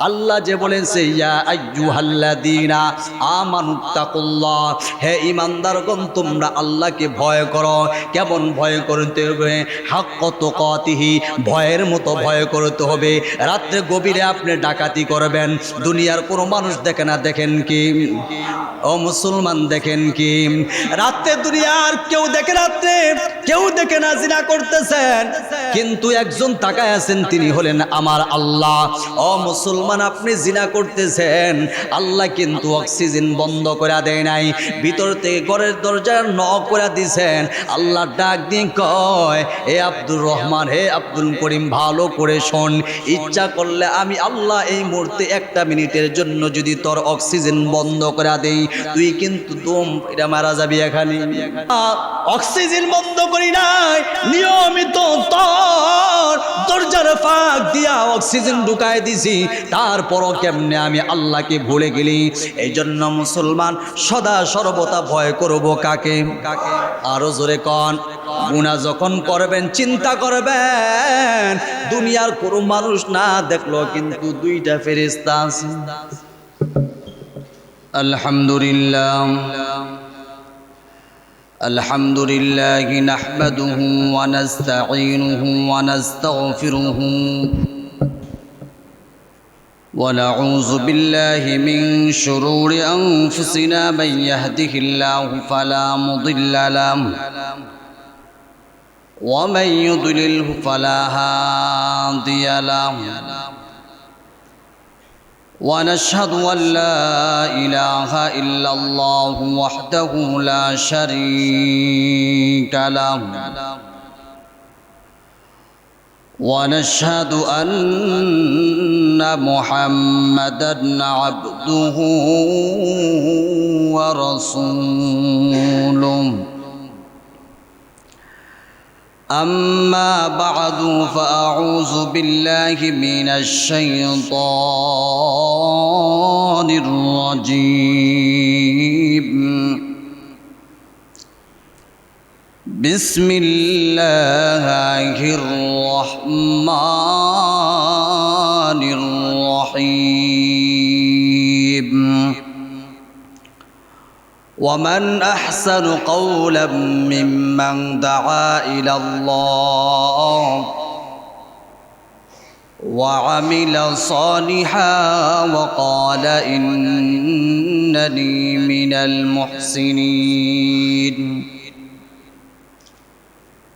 আল্লাহ যে বলেছে ইয়া আইয়ুহাল্লাযীনা আমানুত্তাকুল্লাহ, হে ঈমানদারগণ তোমরা আল্লাহকে ভয় করো। কেমন ভয় করতে হবে? হাক্ক তুকাতিহি, ভয়ের মতো ভয় করতে হবে। রাত্রে গভীরে আপনি ডাকাতি করবেন, দুনিয়ার কোনো মানুষ দেখে না, দেখেন কি ও মুসলমান, দেখেন কি রাত্রে দুনিয়ার কেউ দেখে, রাত্রে কেউ দেখে না জিনা করতেছেন, কিন্তু একজন তাকায় আছেন, তিনি হলেন আমার আল্লাহ। ও মুসলমান, আপনি জিনা করতেছেন, আল্লাহ কিন্তু অক্সিজেন বন্ধ করে দেয় নাই, ভিতর থেকে ঘরের দরজা নক করে দিছেন। আল্লাহ ডাক দিয়ে কয়, হে আব্দুর রহমান, হে আব্দুল করিম, ভালো করে শোন, ইচ্ছা করলে আমি আল্লাহ এই মুহূর্তে একটা মিনিটের জন্য যদি তোর অক্সিজেন বন্ধ করে দেই, তুই কিন্তু দম এটা মারা যাবি। এখানে অক্সিজেন বন্ধ করি নাই, নিয়মিত তোর দরজার ফাঁক দিয়া অক্সিজেন ঢুকায় দিছি, তারপরও কেমনে আমি আল্লাহকে ভুলে গেলি? এই জন্য মুসলমান সদা সর্বদা ভয় করব কাকে? আরো জোরে কন। গুনাহ যখন করবেন চিন্তা করবেন দুনিয়ার কোনো মানুষ না দেখলো কিন্তু দুইটা ফেরেশতা আছে। আলহামদুলিল্লাহ আলহামদুলিল্লাহি নাহমাদুহু ওয়া নাস্তাঈনুহু ওয়া নাস্তাগফিরুহু ওয়া নাউযু বিল্লাহি মিন শুরুরি আনফুসিনা মান ইয়াহদিহিল্লাহু ফালা মুদিল্লা লাহু ওয়া মান ইউদ্লিলহু ফালা হাদিয়া লাহু ونشهد أن لا إله إلا الله وحده لا شريك له ونشهد أن محمدًا عبده ورسوله أما بعد فأعوذ بالله من الشيطان الرجيم بسم الله الرحمن الرحيم ومن أحسن قولا ممن دعا إلى الله وعمل صالحا وقال إنني من المحسنين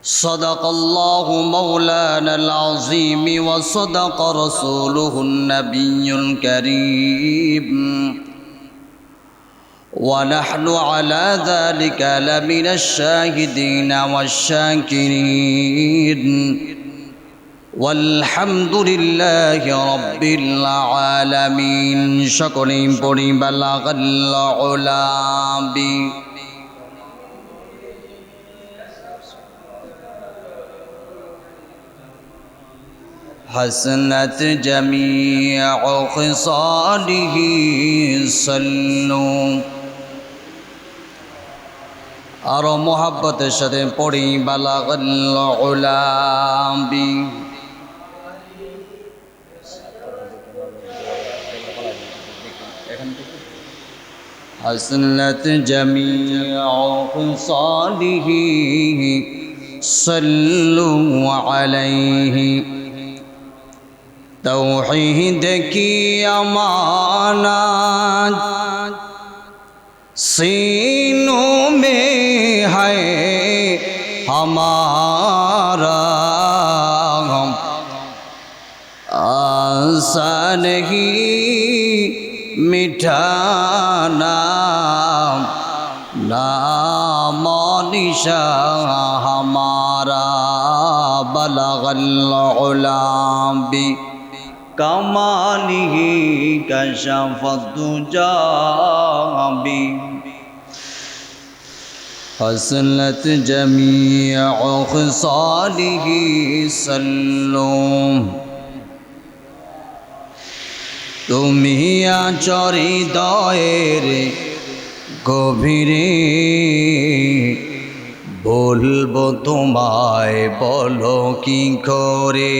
صدق الله مولانا العظيم وصدق رسوله النبي الكريم ونحن على ذلك لمن الشاهدين والشاكرين والحمد لله رب العالمين شكرين بري بلغ العلا حسنت جميع خصاله صلوا আর মোহাব্বতের সাথে পড়ি বালাগাল উলাবি হাসনাত জামিউ খিসালিহি সাল্লু আলাইহি তাওহীদ কি আমানত सीनों में है हमारा आसान नहीं मिटाना नाम निशा हमारा बलगल उलाबी कमालिही कशफत जाबी हसनत जमीअ खसालिही सल्लू তুমি আছো হৃদয়ের গভীরে বলবো তোমায় বলো কি করে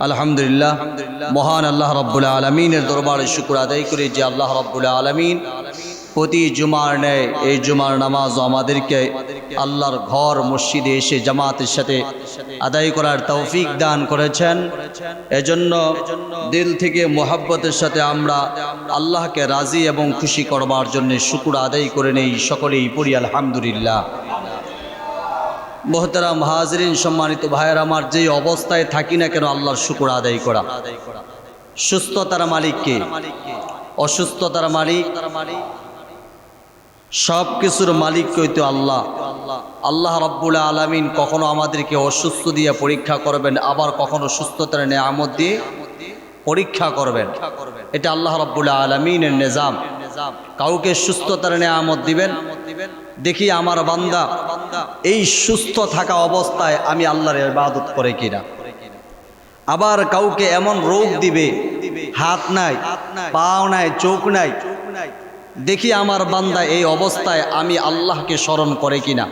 আলহামদুলিল্লাহ, মহান আল্লাহ রাব্বুল আলামিনের দরবারে শুকর আদায় করি যে আল্লাহ রাব্বুল আলামিন প্রতি জুমার ন্যায় এই জুমার নামাজ আমাদেরকে আল্লাহর ঘর মসজিদে এসে জামাতের সাথে আদায় করার তৌফিক দান করেছেন। এজন্য দিল থেকে মোহাব্বতের সাথে আমরা আল্লাহকে রাজি এবং খুশি করবার জন্য শুকর আদায় করে নেই, সকলেই পড়ি আলহামদুলিল্লাহ। মোহতারাম হাজরিন, সম্মানিত ভাইয়ের আমার, যেই অবস্থায় থাকি না কেন আল্লাহর শুকর আদায় করা। সুস্থতার মালিক কে? অসুস্থতার মালিক? সব কিছুর মালিক কইতো আল্লাহ। আল্লাহ রাব্বুল আলামিন কখনো আমাদেরকে অসুস্থ দিয়ে পরীক্ষা করবেন, আবার কখনো সুস্থতার নেয়ামত দিয়ে পরীক্ষা করবেন। এটা আল্লাহ রাব্বুল আলামিনের নিজাম। কাউকে সুস্থতার নেয়ামত দিবেন, দেখি আমার বান্দা এই সুস্থ থাকা অবস্থায় আমি আল্লাহর ইবাদত করে কিনা। আবার কাউকে এমন রোগ দিবে, হাত নাই, পাও নাই, চোখ নাই, দেখি আমার বান্দা এই অবস্থায় আমি আল্লাহকে স্মরণ করে কিনা।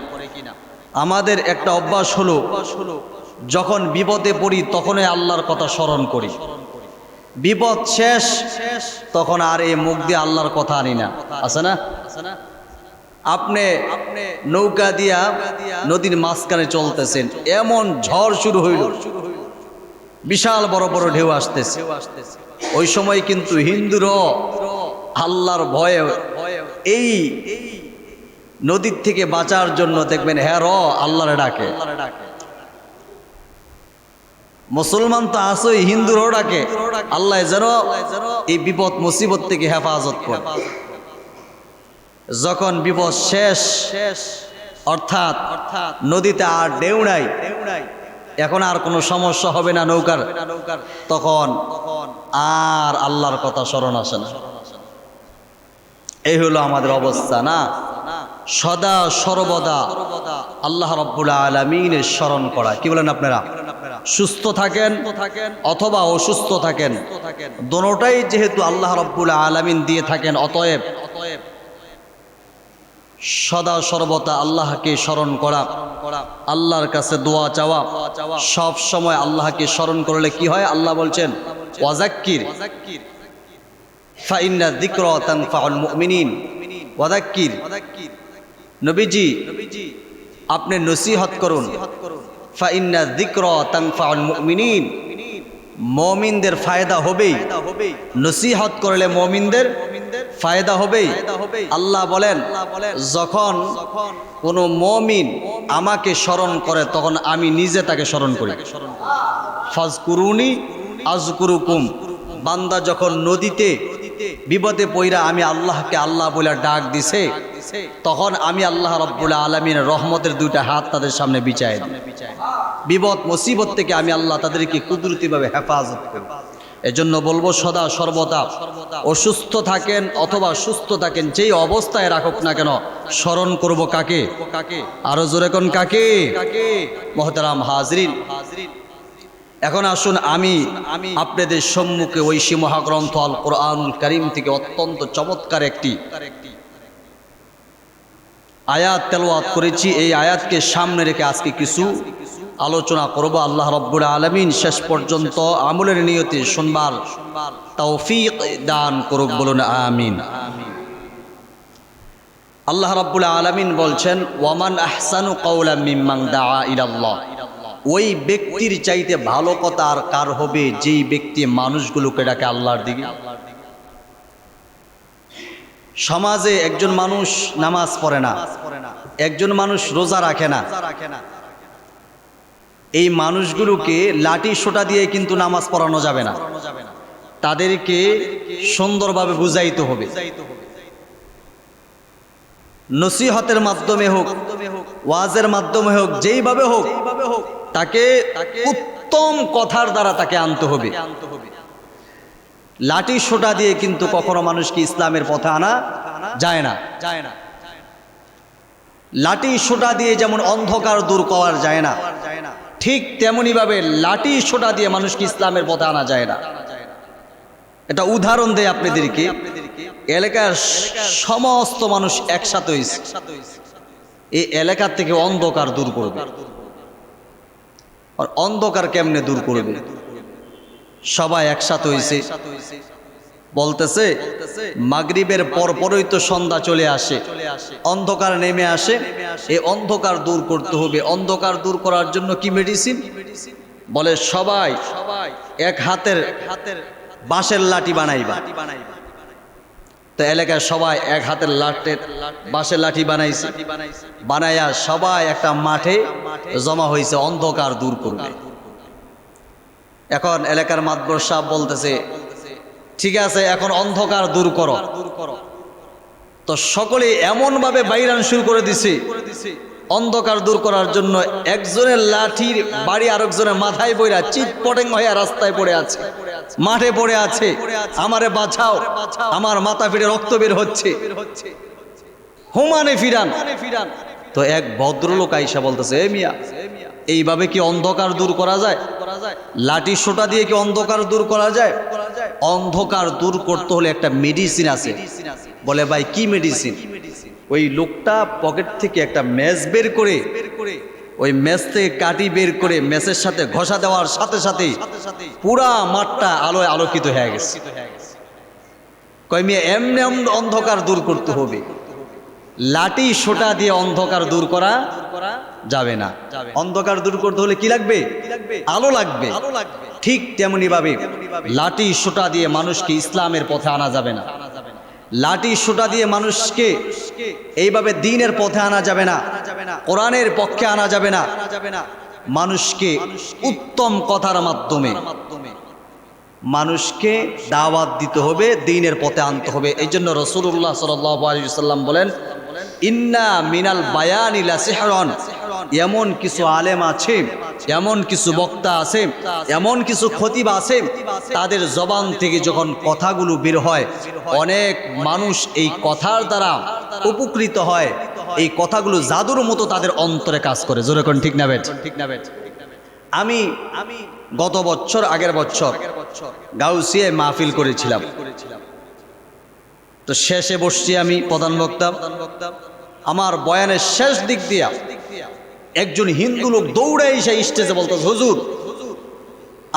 আমাদের একটা অভ্যাস হলো, যখন বিপদে পড়ি তখনই আল্লাহর কথা স্মরণ করি, বিপদ শেষ তখন আর এই মুখ দিয়ে আল্লাহর কথা আনি না। আছে না? আপনি নৌকা দিয়া নদীর মাঝখানে চলতেছেন, এমন ঝড় শুরু হইল, বিশাল বড় বড় ঢেউ আসতেছে। ওই সময় কিন্তু হিন্দুরও আল্লাহর ভয়ে এই নদীর থেকে বাঁচার জন্য দেখবেন হ্যাঁ আল্লাহরে ডাকে। মুসলমান তো আসই, হিন্দুরও ডাকে আল্লাহ যেন এই বিপদ মুসিবত থেকে হেফাজত করে। যখন বিপদ শেষ, অর্থাৎ নদীতে আর ঢেউ নাই, এখন আর কোনো সমস্যা হবে না নৌকার, তখন আর আল্লাহর কথা স্মরণ আসে না। এই হলো আমাদের অবস্থা না? সদা সর্বদা আল্লাহ রাব্বুল আলামিনের স্মরণ করা। কি বলেন আপনারা? সুস্থ থাকেন অথবা অসুস্থ থাকেন, দোনোটাই যেহেতু আল্লাহ রাব্বুল আলামিন দিয়ে থাকেন, অতএব সদা সর্বদা আল্লাহকে স্মরণ করা, আল্লাহর কাছে দোয়া চাওয়া। সব সময় আল্লাহকে স্মরণ করলে কি হয়? আল্লাহ বলছেন ওয়াজাক্কির ফাইন্না যিকরা তানফাউল মুমিনিন। ওয়াজাক্কির, নবীজি আপনি নসিহত করুন। ফাইন্না যিকরা তানফাউল মুমিনিন, মুমিনদের ফায়দা হবেই, নসিহত করলে মুমিনদের ফায়দা হবেই। আল্লাহ বলেন যখন কোনো মুমিন আমাকে স্মরণ করে তখন আমি নিজে তাকে স্মরণ করি। ফাজকুরুনি আযকুরুকুম। বান্দা যখন নদীতে বিপদে পইরা আমি আল্লাহকে আল্লাহ বলে ডাক দিছে, তখন আমি আল্লাহ রাব্বুল আলামিনের রহমতের দুইটা হাত তাদের সামনে বিছায় দিই। বিপদ মুসিবত থেকে আমি আল্লাহ তাদেরকে কুদরতিভাবে হেফাজত করি। এজন্য বলবো সদা সর্বদা অসুস্থ থাকেন অথবা সুস্থ থাকেন, যেই অবস্থায় রাখুক না কেন স্মরণ করব কাকে? আরো জোরে কোন কাকে? মুহতারাম হাজরিন, এখন আসুন আমি আপনাদের সম্মুখে ঐশী মহাগ্রন্থ আল কোরআনুল কারীম থেকে অত্যন্ত চমৎকার একটি আয়াত তেলাওয়াত করেছি। এই আয়াতকে সামনে রেখে আজকে কিছু আলোচনা করব। আল্লাহ রাব্বুল আলামিন শেষ পর্যন্ত আমলের নিয়তে শুনবার তৌফিক দান করুক, বলুন আমিন। আল্লাহ রাব্বুল আলামিন বলছেন ওয়ামান আহসানু কাওলাম মিম্মান দাআ ইলাল্লাহ। ওই ব্যক্তির চাইতে ভালো কথা আর কার হবে যেই ব্যক্তি মানুষগুলোকে ডাকে আল্লাহর দিকে। সমাজে একজন মানুষ নামাজ পড়ে না, একজন মানুষ রোজা রাখে না, এই মানুষগুলোকে লাঠি সোটা দিয়ে কিন্তু নামাজ পড়ানো যাবে না, তাদেরকে সুন্দরভাবে বুঝাইতে হবে। নসিহতের মাধ্যমে হোক, ওয়াজের মাধ্যমে হোক, যেইভাবে হোক তাকে উত্তম কথার দ্বারা তাকে আনতে হবে। লাঠি সোটা দিয়ে কিন্তু কখনো মানুষকে ইসলামের পথে আনা যায় না। লাঠি সোটা দিয়ে যেমন অন্ধকার দূর করা যায় না, ঠিক তেমনি ভাবে লাঠি সোটা দিয়ে মানুষকে ইসলামের পথে আনা যায় না। এটা উদাহরণ দেয় আপনাদেরকে। এলাকার সমস্ত মানুষ একসাথে হয়েছে, এই এলাকা থেকে অন্ধকার দূর করবে। আর অন্ধকার কেমনে দূর করবে? সবাই একসাথে হইছে, বলতেছে মাগরিবের পরপরই তো সন্ধ্যা চলে আসে, অন্ধকার নেমে আসে, এই অন্ধকার দূর করতে হবে। অন্ধকার দূর করার জন্য কি মেডিসিন? বলে সবাই এক হাতের বাঁশের লাঠি বানাইবা। তো এলাকায় সবাই এক হাতের বাঁশের লাঠি বানাইছে, বানাইয়া সবাই একটা মাঠে জমা হয়েছে অন্ধকার দূর করবে। এখন এলাকার মাতবর সাহেব বলতেছে ঠিক আছে, এখন অন্ধকার দূর করো। তো সকলে এমন ভাবে বাইরান শুরু করে দিছে অন্ধকার দূর করার জন্য। একজনের লাঠির বাড়ি আরেকজনের মাথায় বইরা চিৎপটেং হয়ে রাস্তায় পড়ে আছে, মাঠে পড়ে আছে, আমারে বাঁচাও, আমার মাথা ফিরে রক্ত বের হচ্ছে, হুমানে ফিরান। তো এক ভদ্রলোক আইসা বলতেছে এ মিয়া, এইভাবে কি অন্ধকার দূর করা যায়? লাঠি সোটা দিয়ে কি অন্ধকার দূর করা যায়? অন্ধকার দূর করতে হলে একটা মেডিসিন আছে। বলে ভাই কি মেডিসিন? ওই লোকটা পকেট থেকে একটা ম্যাচ বের করে, ওই ম্যাচ থেকে কাটি বের করে ম্যাচের সাথে ঘষা দেওয়ার সাথে সাথে পুরা মাঠটা আলোয় আলোকিত হয়ে গেছে। কয় মিয়া এমনি অন্ধকার দূর করতে হবে, লাঠি সোটা দিয়ে অন্ধকার দূর করা যাবে না। অন্ধকার দূর করতে হলে কি লাগবে? আলো লাগবে। ঠিক তেমনি ভাবে লাঠি সোটা দিয়ে মানুষকে ইসলামের পথে আনা যাবে না, লাঠি সোটা দিয়ে মানুষকে এইভাবে দ্বীনের পথে আনা যাবে না, কোরআনের পক্ষে আনা যাবে না। মানুষকে উত্তম কথার মাধ্যমে মানুষকে দাওয়াত দিতে হবে, দ্বীনের পথে আনতে হবে। এই জন্য রাসূলুল্লাহ সাল্লাল্লাহু আলাইহি ওয়াসাল্লাম বলেন ইন্না মিনাল বায়ানি লা সিহরান। এমন কিছু আলেম আছে, এমন কিছু বক্তা আছে, এমন কিছু খতিব আছে, তাদের জবান থেকে যখন কথাগুলো বের হয় অনেক মানুষ এই কথার দ্বারা উপকৃত হয়। এই কথাগুলো জাদুর মতো তাদের অন্তরে কাজ করে। জোরে কোন ঠিক না বেঠ? আমি গত বছর আগের বছর গাউসিয়ায় মাহফিল করেছিলাম। তো শেষে বসছি আমি প্রধান বক্তা। আমার বয়ানের শেষ দিক দিয়া একজন হিন্দু লোক দৌড়ে এসে স্টেজে বলতো হুজুর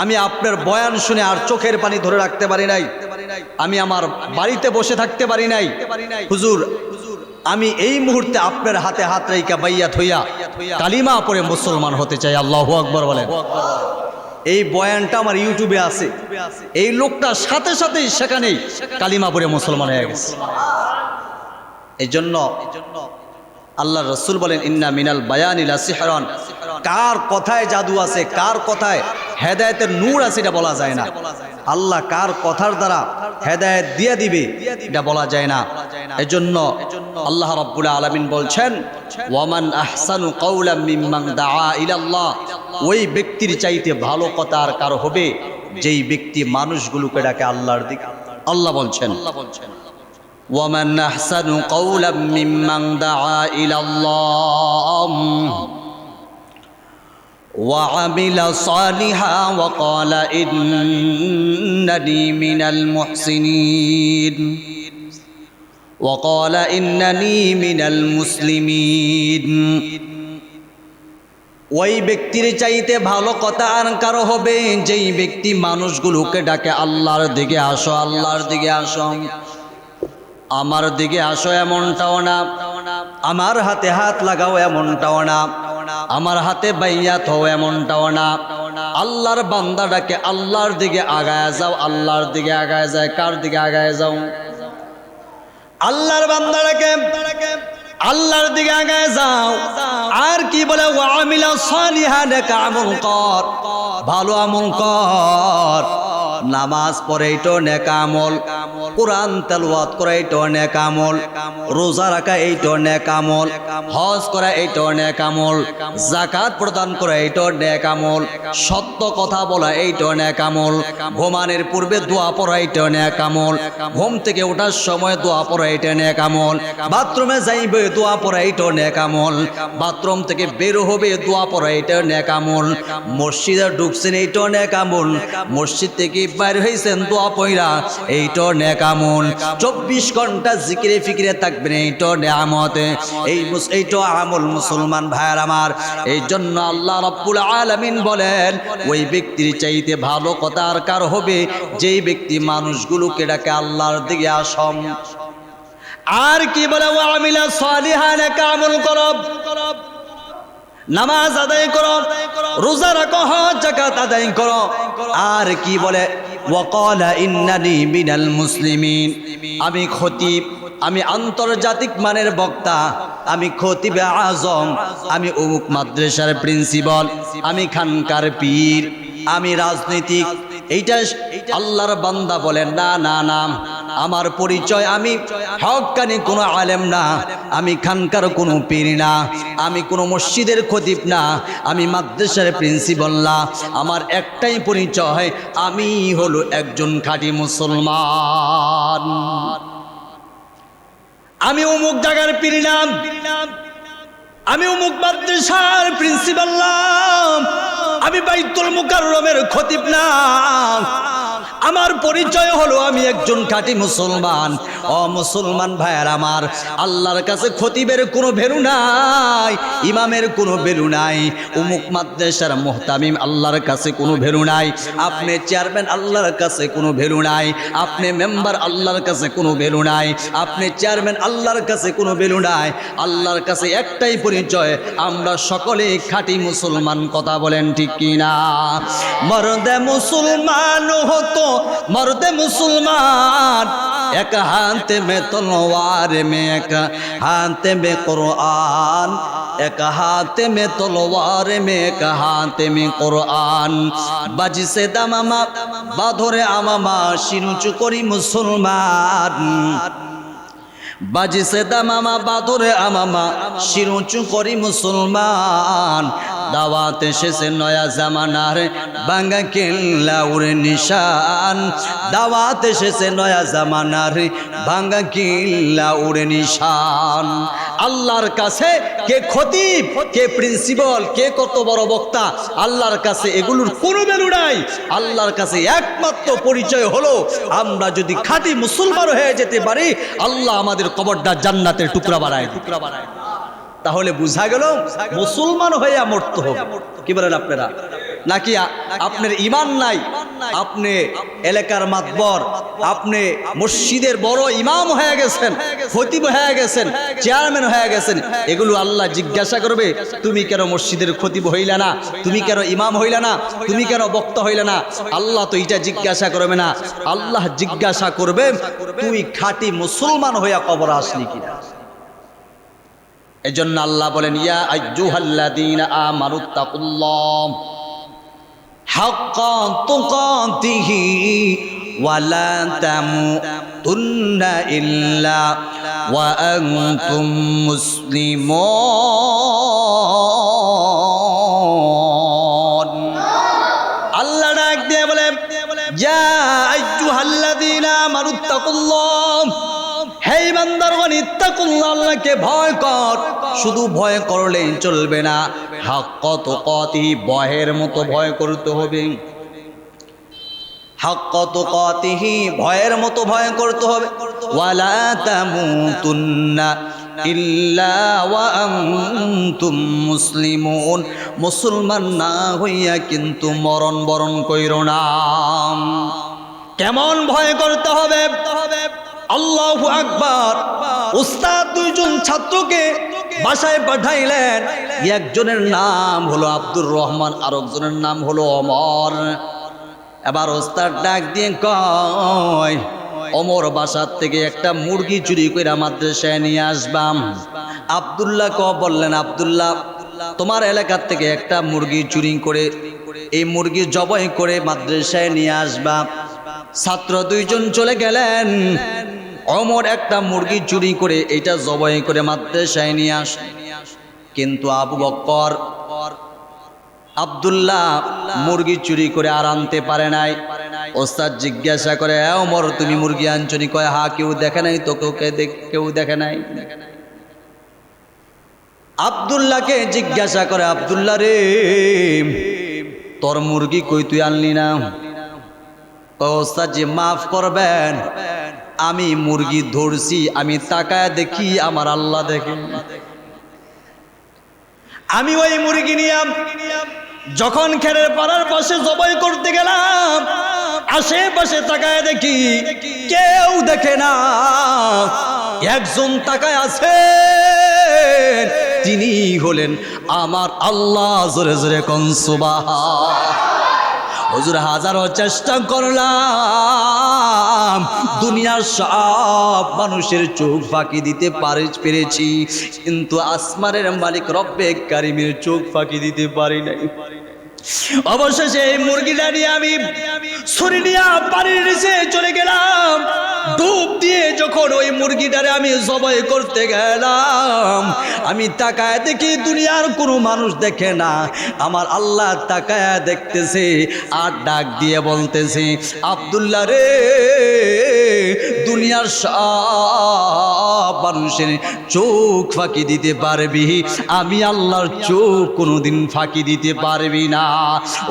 আমি আপনার বয়ান শুনে আর চোখের পানি ধরে রাখতে পারি নাই, আমি আমার বাড়িতে বসে থাকতে পারি নাই। হুজুর আমি এই মুহূর্তে আপনার হাতে হাত রাইকা বাইয়াত হইয়া কালিমা পড়ে মুসলমান হতে চাই। আল্লাহু আকবার বলেন। এই বয়ানটা আমার ইউটিউবে আছে। এই লোকটা সাথে সাথেই সেখানেই কালিমা পড়ে মুসলমান হয়ে গেছে। এই জন্য আল্লাহ রসুল বলেন ইন্না মিনাল বায়ানি লা সিহরান। কার কথায় জাদু আছে, কার কথায় হেদায়েতের নূর আছে এটা বলা যায় না। আল্লাহ কার কথার দ্বারা হেদায়েত দিয়ে দিবে এটা বলা যায় না। এজন্য আল্লাহ রাব্বুল আলামিন বলছেন ওয়ামান আহসানু কাওলাম মিম্মান দাআ ইলাল্লাহ। ওই ব্যক্তির চাইতে ভালো কথা আর কার হবে যেই ব্যক্তি মানুষগুলোকে ডাকে আল্লাহর দিকে। আল্লাহ বলছেন وَمَنْ أَحْسَنُ قَوْلًا مِّمَّنْ دَعَا إِلَى اللَّهِ وَعَمِلَ صَالِحًا وَقَالَ إِنَّنِي مِنَ الْمُحْسِنِينَ وَقَالَ إِنَّنِي مِنَ الْمُسْلِمِينَ। ওই ব্যক্তির চাইতে ভালো কথা আর কারো হবে যেই ব্যক্তি মানুষগুলোকে ডাকে আল্লাহর দিকে আসো, আল্লাহর দিকে আসো, আমার দিকে আসো এমনটাও না, আমার হাতে হাত লাগাও এমনটাও না, আমার হাতে বাইয়াত হও এমনটাও না। আল্লাহর বান্দাটাকে আল্লাহর দিকে আগায় যাও, আল্লাহর দিকে আগায় যায়। কার দিকে আগায় যাও? আল্লাহর বান্দাটাকে আল্লাহর দিকে আগায় যাও। আর কি বলে ওয়ামিলা সালিহান, নেক আমল কর, ভালো আমল কর। নামাজ পড়ে এইটো নেক আমল, কোরআন তেলাওয়াত করা এইটো নেক আমল, রোজা রাখা এইটো নেক আমল, হজ করা এইটো নেক আমল, যাকাত প্রদান করা এইটো নেক আমল, সত্য কথা বলা এইটো নেক আমল, ঘুমানোর পূর্বে দোয়া পড়া এইটো নেক আমল, ঘুম থেকে ওঠার সময় দোয়া পড়া এইটো নেক আমল, বাথরুমে যাইবে দোয়া পড়া এইটো নেক আমল, বাথরুম থেকে বের হবে দোয়া পড়া এইটো নেক আমল, মসজিদে ঢুকছেন এইটো নেক আমল, মসজিদ থেকে বাইর হইছেন দোয়া পড়া এইটো নেক আমল, 24 ঘন্টা জিকিরে ফিকিরে থাকবেন এইটো নিয়ামত। এই মুসলিম এইটা আমল মুসলমান ভাইয়ের আমার। এই জন্য আল্লাহ রাব্বুল আলামিন বলেন ওই ব্যক্তির চাইতে ভালো কথা আর কার হবে, যেই ব্যক্তি মানুষগুলোকে ডাকে আল্লাহর দিকে আসম। আর কি বলে ওয়া আমিলা সালিহান, আমল করো, নামাজ আদায় করো, রোজা রাখো, হজ যাকাত আদায় করো। আর কি বলে ওয়াকালা ইন্নানি মিনাল মুসলিমিন, আমি খতিব, আমি আন্তর্জাতিক মানের বক্তা, আমি খতিবে আজম, আমি অমুক মাদ্রাসার প্রিন্সিপাল, আমি খানকার পীর, আমি রাজনীতিক। এইটা আল্লাহর বান্দা বলেন না না না, আমার পরিচয় আমি হক্কানি কোনো আলেম না, আমি খানকার কোনো পীর না, আমি কোনো মসজিদের খতিব না, আমি মাদ্রাসার প্রিন্সিপাল না। আমার একটাই পরিচয়, আমি হলো একজন খাঁটি মুসলমান। আমি অমুক জায়গার পীর না, আমি অমুক মাদ্রাসার প্রিন্সিপাল না, আমি বাইতুল মুকাররমের খতিব না। আমার পরিচয় হলো আমি একজন খাঁটি মুসলমান। ও মুসলমান ভাইয়ার আমার, আল্লাহর কাছে খতিবের কোনো ভ্যালু নাই, ইমামের কোনো ভ্যালু নাই, অমুক মাদ্রাসার মুহতামিম আল্লাহর কাছে কোনো ভ্যালু নাই, আপনি চেয়ারম্যান আল্লাহর কাছে কোনো ভ্যালু নাই, আপনি মেম্বার আল্লাহর কাছে কোনো ভ্যালু নাই, আপনি চেয়ারম্যান আল্লাহর কাছে কোনো ভ্যালু নাই। আল্লাহর কাছে একটাই পরিচয়, আমরা সকলে খাঁটি মুসলমান। কথা বলেন ঠিক কিনা? মর্দে মুসলমান হতো, मर्द मुसलमान, एक हाथ में तलवार में एक हाथ में कुरान, एक हाथ में तलवार में एक हाथ में कुरान। बाजी से दामामा बाधरे आमामा शिनुचु करी मुसलमान, बाजी से दामामा बाधरे आमामा शिनुचु करी मुसलमान। दावत एसेছে নয়া জামানার ভাঙা কিল্লার নিশান, দাওয়াত এসেছে নয়া জামানার ভাঙা কিল্লার নিশান। আল্লাহর কাছে কে খতিব, কে প্রিন্সিপাল, কে কত বড় বক্তা, আল্লাহর কাছে এগুলোর কোনো ভ্যালু নাই। আল্লাহর কাছে একমাত্র পরিচয় হলো আমরা যদি খাঁটি মুসলমান হয়ে যেতে পারি, আল্লাহ আমাদের কবরটা জান্নাতের টুকরা বানায়। তাহলে বুঝা গেল মুসলমান হয়ে মরতে হবে। কি বলেন আপনারা? নাকি আপনার ঈমান নাই, আপনি এলাকার মাতবর, আপনি মসজিদের বড় ইমাম হয়ে গেছেন, খতিব হয়ে গেছেন, চেয়ারম্যান হয়ে গেছেন, এগুলো আল্লাহ জিজ্ঞাসা করবে তুমি কেন মসজিদের খতিব হইলা না, তুমি কেন ইমাম হইলা না, তুমি কেন বক্তা হইলা না? আল্লাহ তো এটা জিজ্ঞাসা করবে না। আল্লাহ জিজ্ঞাসা করবে তুই খাঁটি মুসলমান হইয়া কবর আসলি কিনা। এজন্য আল্লাহ বলেন ইয়া আইয়ুহাল্লাযীনা আমানুত্তাকুল্লাহ হাক্কা তুকাতিহি ওয়া লা তামুতুন্না ইল্লা ওয়া আনতুম মুসলিমুন। আল্লাহ ডাক দিয়ে বলে ইয়া আইয়ুহাল্লাযীনা আমানুত্তাকুল্লাহ, হে ইমানদারগণ ইত্তাকুল্লাহ, আল্লাহকে ভয় কর। শুধু ভয় করলেই চলবে না, হাক্কা তুকাতিহি, ভয়ের মতো ভয় করতে হবে। হাক্কা তুকাতিহি, ভয়ের মতো ভয় করতে হবে। ওয়ালা তামুতুন্না ইল্লা ওয়া আনতুম মুসলিমুন, মুসলমান না হইয়া কিন্তু মরণ বরণ কইরো না। কেমন ভয় করতে হবে? আল্লাহু আকবার। উস্তাদ দুইজন ছাত্রকে বাসায় পাঠাইলেন, একজনের নাম হলো আব্দুর রহমান, আর একজনের নাম হলো ওমর। এবার উস্তাদ ডাক দিয়ে কয় ওমর বাসার থেকে একটা মুরগি চুরি করে মাদ্রাসায় নিয়ে আসবাম। আব্দুল্লাহ বললেন আব্দুল্লাহ তোমার এলাকার থেকে একটা মুরগি চুরি করে এই মুরগি জবাই করে মাদ্রাসায় নিয়ে আসবা। ছাত্র দুইজন চলে গেলেন। ওমর একটা মুরগি চুরি করে এটা জবাই করে মাদ্রাসায় নিয়ে আসে, কিন্তু আবু বকর আব্দুল্লাহ মুরগি চুরি করে আর আনতে পারে নাই। ওস্তাদ জিজ্ঞাসা করে ওমর তুমি মুরগি আনছনি? কয় হ্যাঁ, কেউ দেখে নাই তো? কেউ দেখে নাই। আব্দুল্লাহকে জিজ্ঞাসা করে আব্দুল্লাহ রে তোর মুরগি কই তুই আনলি না? ওস্তাদ জি মাফ করবেন, আমি মুরগি ধরছি, আমি তাকায় দেখি আমার আল্লাহ দেখেন। আমি ওই মুরগি নিয়ে যখন খেরের পাড়ার পাশে জবাই করতে গেলাম, আশেপাশে তাকায় দেখি কেউ দেখে না। একজন তাকায় আছে, তিনি হলেন আমার আল্লাহ। জোরে জোরে কোন সুবহান। হুজুর হাজারো চেষ্টা করলাম, দুনিয়ার সব মানুষের চোখ ফাঁকি দিতে পেরেছি, কিন্তু আসমানের মালিক রব্বে কারিমের চোখ ফাঁকি দিতে পারি নাই। অবশেষে এই মুরগিটা নিয়ে আমি ছুরি নিয়ে পানির নিচে চলে গেলাম। ডুব দিয়ে যখন ওই মুরগিটারে আমি জবাই করতে গেলাম, আমি তাকায় দেখি দুনিয়ার কোনো মানুষ দেখে না, আমার আল্লাহ তাকায় দেখতেছে আর ডাক দিয়ে বলতেছে, আব্দুল্লাহ রে, দুনিয়ার সব মানুষের চোখ ফাঁকি দিতে পারবি, আমি আল্লাহর চোখ কোনোদিন ফাঁকি দিতে পারবি না।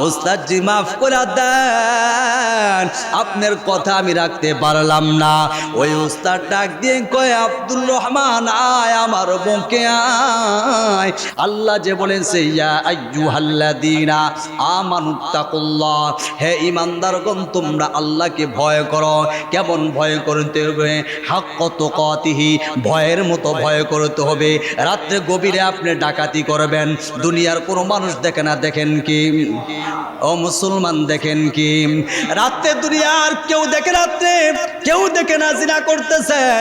ওস্তাদ জি মাফ করে দেন, আপনার কথা আমি রাখতে পারলাম না। ওই ওস্তাদ ডাক দিয়ে কয়, আব্দুর রহমান আয় আমার বুকে আয়। আল্লাহ যে বলেছে, ইয়া আইয়ুহাল্লাযীনা আমানুত্তাকুল্লাহ, হে ঈমানদারগণ তোমরা আল্লাহকে ভয় করো। কেমন ভয় করতে হবে? হাক্কা তুকাতিহি, ভয়ের মতো ভয় করতে হবে। রাত্রে গভীরে আপনি ডাকাতি করবেন, দুনিয়ার কোনো মানুষ দেখে না, দেখেন কি ও মুসলমান, দেখেন কি রাত্রে দুনিয়ার কেউ দেখে, রাত্রে কেউ দেখে না জিনা করতেছেন,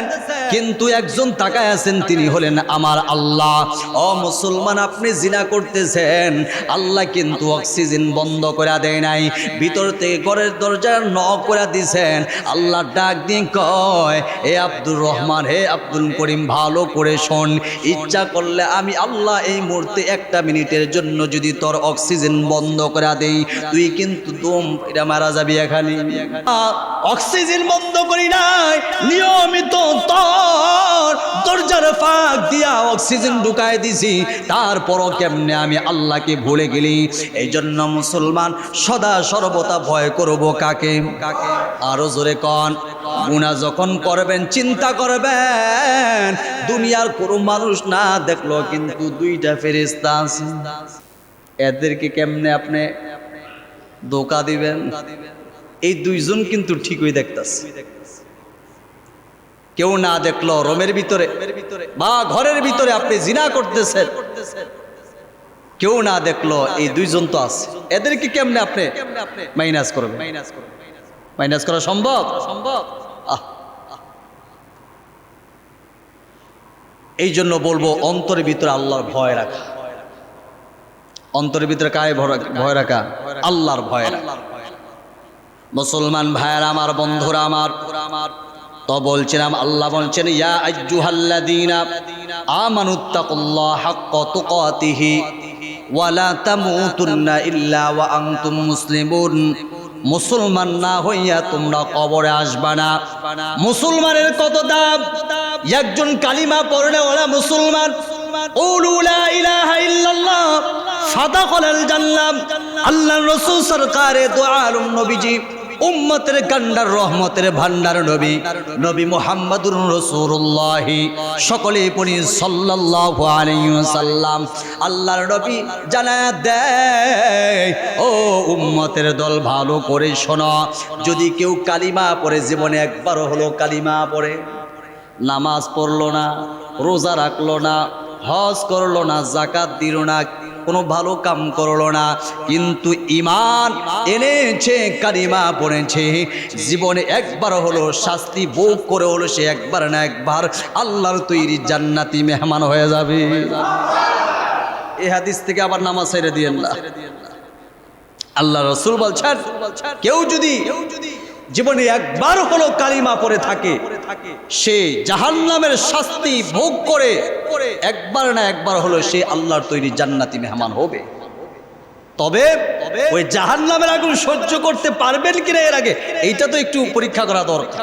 কিন্তু একজন তাকায় আছেন, তিনি হলেন আমার আল্লাহ। ও মুসলমান, আপনি জিনা করতেছেন, আল্লাহ কিন্তু অক্সিজেন বন্ধ করে দেয় নাই, ভিতর থেকে ঘরের দরজা নক করে দিছেন। আল্লাহ ডাক দিয়ে কয়, হে আব্দুর রহমান, হে আব্দুল করিম, ভালো করে শোন, ইচ্ছা করলে আমি আল্লাহ এই মুহূর্তে একটা মিনিটের জন্য যদি তোর অক্সিজেন বন্ধ করে দেই, তুই কিন্তু দম এটা মারা যাবি এখানে। অক্সিজেন বন্ধ করি নাই, নিয়মিত তোর দরজার ফাঁক দিয়া অক্সিজেন ঢুকায় দিছি, তারপরও কেমনে আমি আল্লাহকে ভুলে গেলি? এই জন্য মুসলমান সদা সর্বদা ভয় করব কাকে? আরো জোরে কন। গুনাহ যখন করবেন চিন্তা করবেন, দুনিয়ার কোনো মানুষ না দেখলো কিন্তু দুইটা ফেরেশতা আছে, এদেরকে কেমনে আপনি ধোঁকা দিবেন? এই দুইজন কিন্তু ঠিকই দেখতাছে, কেউ না দেখলো রুমের ভিতরে বা ঘরের ভিতরে আপনি জিনা করতেছেন, কেউ না দেখলো, এই দুইজন তো আছে, এদেরকে কেমনে আপনি মাইনাস করবেন? মাইনাস করা সম্ভব? এই জন্য বলবো অন্তরের ভিতরে আল্লাহর ভয় রাখা। অন্তরের ভিতরে কায় ভয় রাখা? আল্লাহর ভয় রাখা। মুসলমান ভাইয়েরা আমার, বন্ধুরা আমার, তো বলছিলাম আল্লাহ বলছেন, ইয়া আইয়ুহাল্লাযীনা আমানুত্তাকুল্লাহ হাক্কা তুকাতিহি ওয়া লা তামুতুন্না ইল্লা ওয়া আনতুম মুসলিমুন। মুসলমান না হইয়া তোমরা কবরে আসবা না। মুসলমানের কত দাম! একজন কালিমা পড়লে ওরা মুসলমান। কুলু লা ইলাহা ইল্লাল্লাহ ফাদাখালাল জান্নাহ। আল্লাহর রাসূল সরকারে দু আলম নবীজি, উম্মতের কান্ডার, রহমতের ভান্ডার নবী, নবী মুহাম্মদুর রাসূলুল্লাহ, সকলে পড়ি সাল্লাল্লাহু আলাইহি ওয়াসাল্লাম। আল্লাহর নবী জানায়া দেয়, ও উম্মতের দল ভালো করে শোনো, যদি কেউ কালিমা পড়ে, জীবনে একবারও হলো কালিমা পড়ে, নামাজ পড়লো না, রোজা রাখলো না, হজ করলো না, যাকাত দিল না, কোনো ভালো কাম করলো না, কিন্তু ঈমান এনেছে, কালিমা পড়েছে, জীবনে একবার হলো শাস্তি ভোগ করে হলো সে একবার না একবার আল্লাহর তৈরি জান্নাতি মেহমান হয়ে যাবে। এই হাদিস থেকে আবার নামাজ ছেড়ে দিয়েন না। আল্লাহ রাসূল বলছেন, কেউ যদি জীবনে একবার হলো কালিমা পড়ে থাকে, সে জাহান্নামের শাস্তি ভোগ করে একবার না একবার হলো সে আল্লাহর তৈরি জান্নাতি মেহমান হবে। তবে ওই জাহান্নামের আগুন সহ্য করতে পারবেন কিনা এর আগে এইটা তো একটু পরীক্ষা করা দরকার।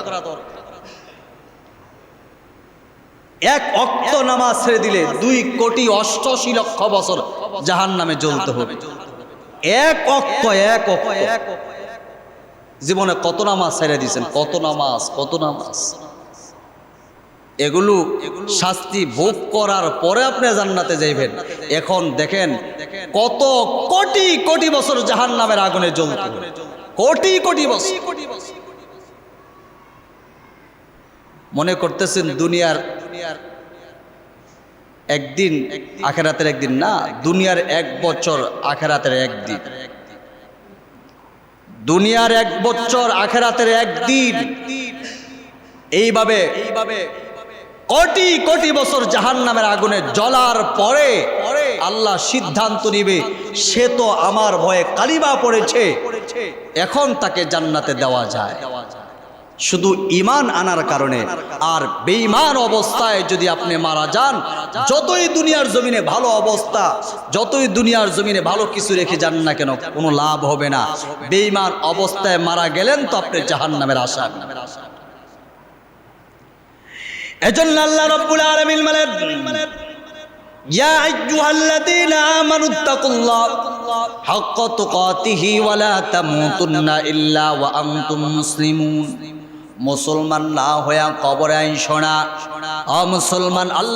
এক ওয়াক্ত নামাজ ছেড়ে দিলে 2,88,00,000 বছর জাহান্নামে জ্বলতে হবে। এক ওয়াক্ত, এক ওয়াক্ত। জীবনে কত নামাজ ছেড়ে দিয়েছেন, কত নামাজ। এগুলো শাস্তি ভোগ করার পরে আপনি জান্নাতে যাইবেন। এখন দেখেন কত কোটি কোটি বছর জাহান্নামের আগুনে জ্বলত, কোটি কোটি বছর। মনে করতেছেন দুনিয়ার একদিন আখিরাতের একদিন না, দুনিয়ার 1 বছর আখিরাতের একদিন, দুনিয়ার 1 বছর আখিরাতের একদিন। এইভাবে কোটি কোটি বছর জাহান্নামের আগুনে জ্বলার পরে আল্লাহ সিদ্ধান্ত নিবে সে তো আমার ভয়ে কালিমা পড়েছে, এখন তাকে জান্নাতে দেওয়া যায় শুধু ঈমান আনার কারণে। আর বেঈমান অবস্থায় যদি আপনি মারা যান, যতই দুনিয়ার জমিনে ভালো অবস্থা, যতই দুনিয়ার জমিনে ভালো কিছু রেখে যান না কেন, কোনো লাভ হবে না। বেঈমান অবস্থায় মারা গেলেন তো আপনি জাহান্নামের আসামি। এজন্য আল্লাহ রাব্বুল আলামিন বলেন, ইয়া আইয়ুহাল্লাযীনা আমানুত্তাকুল্লাহ হাক্কা তুকাতিহি ওয়া লা তামুতুন্না ইল্লা ওয়া আনতুম মুসলিমুন। মুসলমান না হইয়া কবরে আইসো না। মুসলমান আল্লাহ